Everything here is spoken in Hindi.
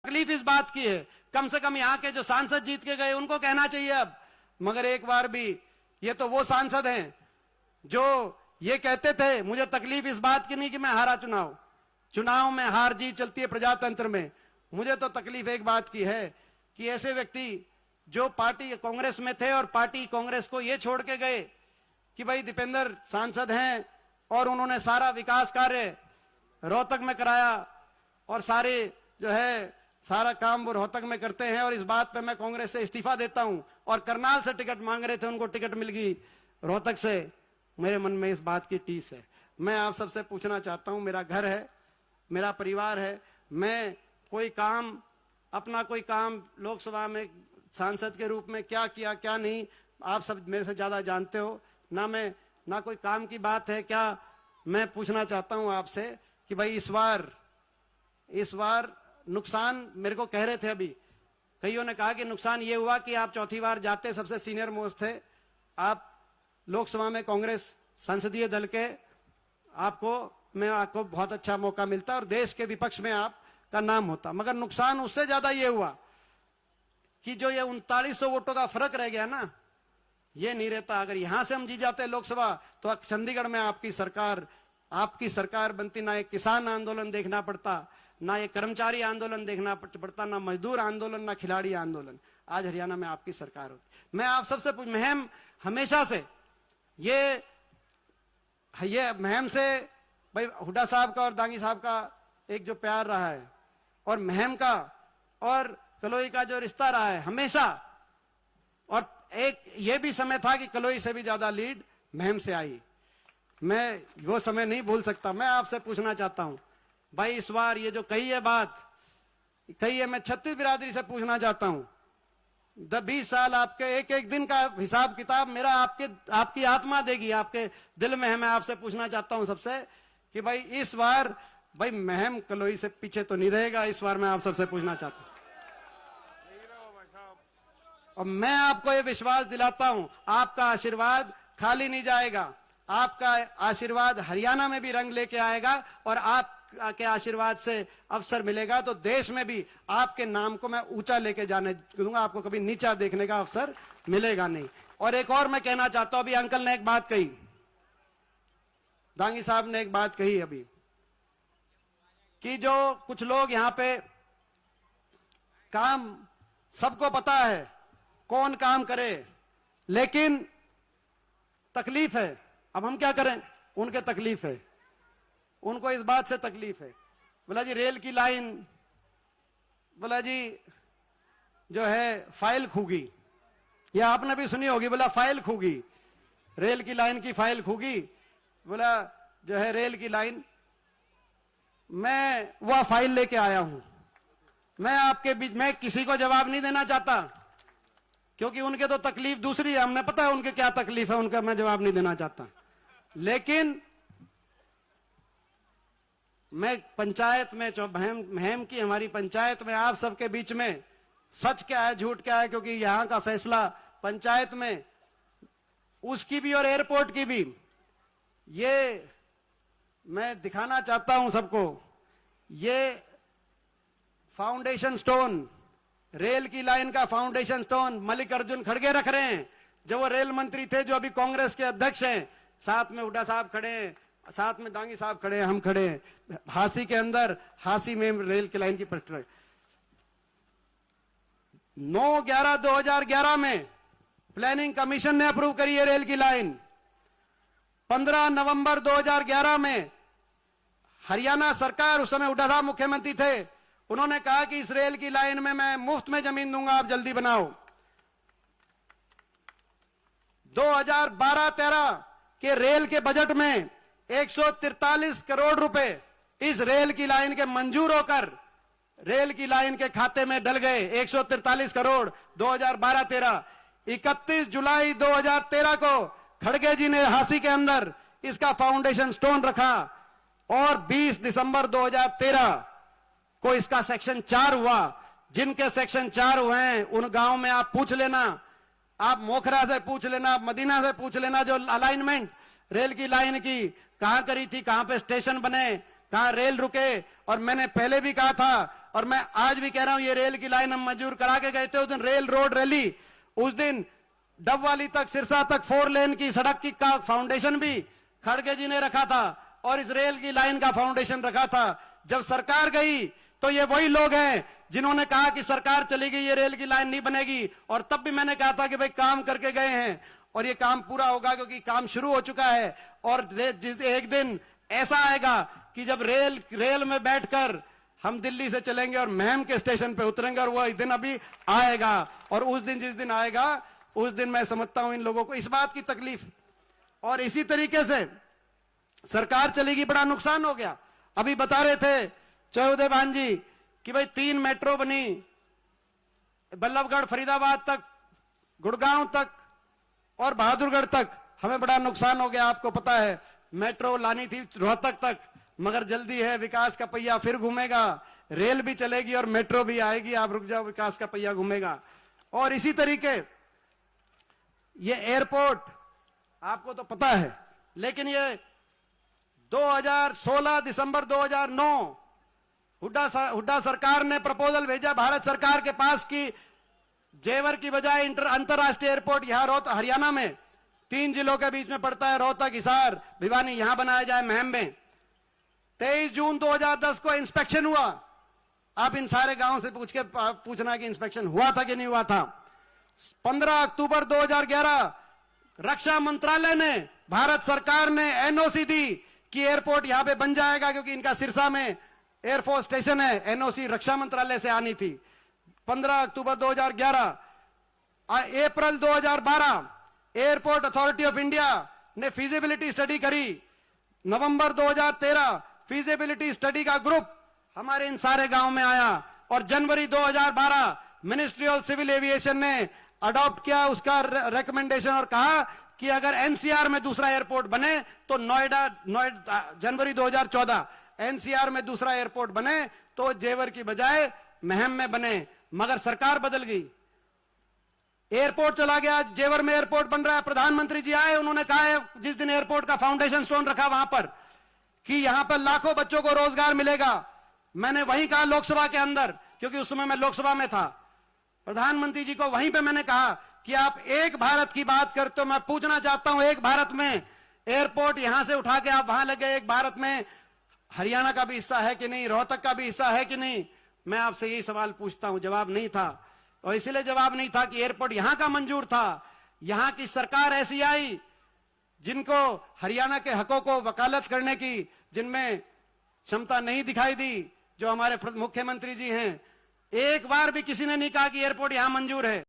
तकलीफ इस बात की है, कम से कम यहाँ के जो सांसद जीत के गए उनको कहना चाहिए अब। मगर एक बार भी, ये तो वो सांसद हैं जो ये कहते थे मुझे तकलीफ इस बात की नहीं कि मैं हारा चुनाव में हार जीत चलती है प्रजातंत्र में। मुझे तो तकलीफ एक बात की है कि ऐसे व्यक्ति जो पार्टी कांग्रेस में थे और पार्टी कांग्रेस को ये छोड़ के गए कि भाई दीपेंद्र सांसद हैं और उन्होंने सारा विकास कार्य रोहतक में कराया और सारे जो है सारा काम वो रोहतक में करते हैं, और इस बात पे मैं कांग्रेस से इस्तीफा देता हूं। और करनाल से टिकट मांग रहे थे, उनको टिकट मिल गई रोहतक से। मेरे मन में इस बात की टीस है। मैं आप सबसे पूछना चाहता हूं, मेरा घर है, मेरा परिवार है, मैं कोई काम अपना कोई काम लोकसभा में सांसद के रूप में क्या किया क्या नहीं, आप सब मेरे से ज्यादा जानते हो। ना कोई काम की बात है क्या। मैं पूछना चाहता हूं आपसे कि भाई इस बार नुकसान मेरे को कह रहे थे, अभी कईयों ने कहा कि नुकसान ये हुआ कि आप चौथी बार जाते, सबसे सीनियर मोस्ट थे आप लोकसभा में कांग्रेस संसदीय दल के, आपको बहुत अच्छा मौका मिलता और देश के विपक्ष में आपका नाम होता। मगर नुकसान उससे ज्यादा ये हुआ कि जो ये 3900 वोटों का फर्क रह गया ना, ये नहीं रहता। अगर यहां से हम जीत जाते लोकसभा तो चंडीगढ़ में आपकी सरकार बनती, ना एक किसान आंदोलन देखना पड़ता, ना ये कर्मचारी आंदोलन देखना पड़ता, ना मजदूर आंदोलन, ना खिलाड़ी आंदोलन। आज हरियाणा में आपकी सरकार होती। मैं आप सबसे महम हमेशा से ये महम से भाई हुड्डा साहब का और दांगी साहब का एक जो प्यार रहा है और महम का और कलोई का जो रिश्ता रहा है हमेशा, और एक ये भी समय था कि कलोई से भी ज्यादा लीड महम से आई। मैं वो समय नहीं भूल सकता। मैं आपसे पूछना चाहता हूं भाई, इस बार ये जो कही है बात कही है, मैं छत्तीस बिरादरी से पूछना चाहता हूं, 20 साल आपके एक एक दिन का हिसाब किताब मेरा आपकी आत्मा देगी, आपके दिल में है। मैं आपसे पूछना चाहता हूं सबसे कि भाई इस बार भाई महम कलोई से पीछे तो नहीं रहेगा। इस बार मैं आप सबसे पूछना चाहता हूं, और मैं आपको ये विश्वास दिलाता हूं, आपका आशीर्वाद खाली नहीं जाएगा। आपका आशीर्वाद हरियाणा में भी रंग लेके आएगा, और आपके आशीर्वाद से अवसर मिलेगा तो देश में भी आपके नाम को मैं ऊंचा लेके जाने दूंगा। आपको कभी नीचा देखने का अवसर मिलेगा नहीं। और एक और मैं कहना चाहता हूं, अभी अंकल ने एक बात कही, दांगी साहब ने एक बात कही अभी, कि जो कुछ लोग यहां पे काम, सबको पता है कौन काम करे, लेकिन तकलीफ है। अब हम क्या करें, उनके तकलीफ है, उनको इस बात से तकलीफ है। बोला जी रेल की लाइन, बोला जी जो है फाइल खूगी, या आपने भी सुनी होगी, बोला फाइल खूगी, रेल की लाइन की फाइल खूगी। बोला जो है रेल की लाइन, मैं वह फाइल लेके आया हूं। मैं आपके बीच में किसी को जवाब नहीं देना चाहता, क्योंकि उनके तो तकलीफ दूसरी है, हमने पता है उनके क्या तकलीफ है, उनका मैं जवाब नहीं देना चाहता। लेकिन मैं पंचायत में, जो महम की हमारी पंचायत में, आप सबके बीच में सच क्या है झूठ क्या है, क्योंकि यहां का फैसला पंचायत में उसकी भी और एयरपोर्ट की भी, ये मैं दिखाना चाहता हूं सबको। ये फाउंडेशन स्टोन, रेल की लाइन का फाउंडेशन स्टोन मल्लिकार्जुन खड़गे रख रहे हैं, जो वो रेल मंत्री थे, जो अभी कांग्रेस के अध्यक्ष हैं। साथ में हुड्डा साहब खड़े हैं, साथ में दांगी साहब खड़े हैं, हम खड़े हैं हासी के अंदर, हासी में रेल की लाइन की पटरी। 9/11/2011 में प्लानिंग कमीशन ने अप्रूव करी है रेल की लाइन। 15 नवंबर 2011 में हरियाणा सरकार, उस समय हुड्डा साहब मुख्यमंत्री थे, उन्होंने कहा कि इस रेल की लाइन में मैं मुफ्त में जमीन दूंगा, आप जल्दी बनाओ। 2012-13 के रेल के बजट में 143 करोड़ रुपए इस रेल की लाइन के मंजूर होकर रेल की लाइन के खाते में डल गए। 143 करोड़ 2012-13। 31 जुलाई 2013 को खड़गे जी ने हासी के अंदर इसका फाउंडेशन स्टोन रखा, और 20 दिसंबर 2013 को इसका सेक्शन 4 हुआ। जिनके सेक्शन 4 हुए हैं उन गांव में आप पूछ लेना, आप मोखरा से पूछ लेना, आप मदीना से पूछ लेना, जो अलाइनमेंट रेल की लाइन की कहां करी थी, कहां पे स्टेशन बने, कहां रेल रुके। और मैंने पहले भी कहा था और मैं आज भी कह रहा हूं ये रेल की लाइन हम मंजूर करा के गए थे उस दिन रेल रोड रैली, उस दिन डबवाली तक सिरसा तक 4 लेन की सड़क की का फाउंडेशन भी खड़गे जी ने रखा था और इस रेल की लाइन का फाउंडेशन रखा था। जब सरकार गई तो ये वही लोग हैं जिन्होंने कहा कि सरकार चली गई, ये रेल की लाइन नहीं बनेगी, और तब भी मैंने कहा था कि भाई काम करके गए हैं और ये काम पूरा होगा क्योंकि काम शुरू हो चुका है। और जिस एक दिन ऐसा आएगा कि जब रेल में बैठकर हम दिल्ली से चलेंगे और महम के स्टेशन पे उतरेंगे, और वह दिन अभी आएगा, और उस दिन जिस दिन आएगा उस दिन मैं समझता हूं इन लोगों को इस बात की तकलीफ। और इसी तरीके से सरकार चलेगी, बड़ा नुकसान हो गया। अभी बता रहे थे चौधरी भान जी कि भाई 3 मेट्रो बनी, बल्लभगढ़ फरीदाबाद तक, गुड़गांव तक और बहादुरगढ़ तक। हमें बड़ा नुकसान हो गया, आपको पता है। मेट्रो लानी थी रोहतक तक, मगर जल्दी है, विकास का पहिया फिर घूमेगा, रेल भी चलेगी और मेट्रो भी आएगी, आप रुक जाओ, विकास का पहिया घूमेगा। और इसी तरीके ये एयरपोर्ट आपको तो पता है, लेकिन ये 2016 दिसंबर 2009 हुड्डा सरकार ने प्रपोजल भेजा भारत सरकार के पास कि जेवर की बजाय अंतरराष्ट्रीय एयरपोर्ट यहां हरियाणा में 3 जिलों के बीच में पड़ता है, रोहतक, हिसार, भिवानी, यहां बनाया जाए महम में। 23 जून 2010 को इंस्पेक्शन हुआ। आप इन सारे गांव से पूछना कि इंस्पेक्शन हुआ था कि नहीं हुआ था। 15 अक्टूबर 2011 रक्षा मंत्रालय ने, भारत सरकार ने एनओसी दी कि एयरपोर्ट यहां पे बन जाएगा क्योंकि इनका सिरसा में एयरफोर्स स्टेशन है। एनओसी रक्षा मंत्रालय से आनी थी। 15 अक्टूबर 2011। अप्रैल 2012 एयरपोर्ट अथॉरिटी ऑफ इंडिया ने फीजिबिलिटी स्टडी करी। नवंबर 2013 फीजिबिलिटी स्टडी का ग्रुप हमारे इन सारे गांव में आया और जनवरी 2012 मिनिस्ट्री ऑफ सिविल एविएशन ने अडॉप्ट किया उसका रिकमेंडेशन और कहा कि अगर एनसीआर में दूसरा एयरपोर्ट बने तो नोएडा जनवरी 2014 एनसीआर में दूसरा एयरपोर्ट बने तो जेवर की बजाय महम में बने। मगर सरकार बदल गई, एयरपोर्ट चला गया, जेवर में एयरपोर्ट बन रहा है। प्रधानमंत्री जी आए, उन्होंने कहा है जिस दिन एयरपोर्ट का फाउंडेशन स्टोन रखा वहां पर कि यहां पर लाखों बच्चों को रोजगार मिलेगा। मैंने वहीं कहा लोकसभा के अंदर, क्योंकि उस समय मैं लोकसभा में था। प्रधानमंत्री जी को वहीं पे मैंने कहा कि आप एक भारत की बात करते हो, मैं पूछना चाहता हूं एक भारत में एयरपोर्ट यहां से उठा के आप वहां लगे, एक भारत में हरियाणा का भी हिस्सा है कि नहीं, रोहतक का भी हिस्सा है कि नहीं। मैं आपसे यही सवाल पूछता हूं, जवाब नहीं था। और इसलिए जवाब नहीं था कि एयरपोर्ट यहां का मंजूर था। यहां की सरकार ऐसी आई जिनको हरियाणा के हकों को वकालत करने की जिनमें क्षमता नहीं दिखाई दी, जो हमारे मुख्यमंत्री जी हैं। एक बार भी किसी ने नहीं कहा कि एयरपोर्ट यहां मंजूर है।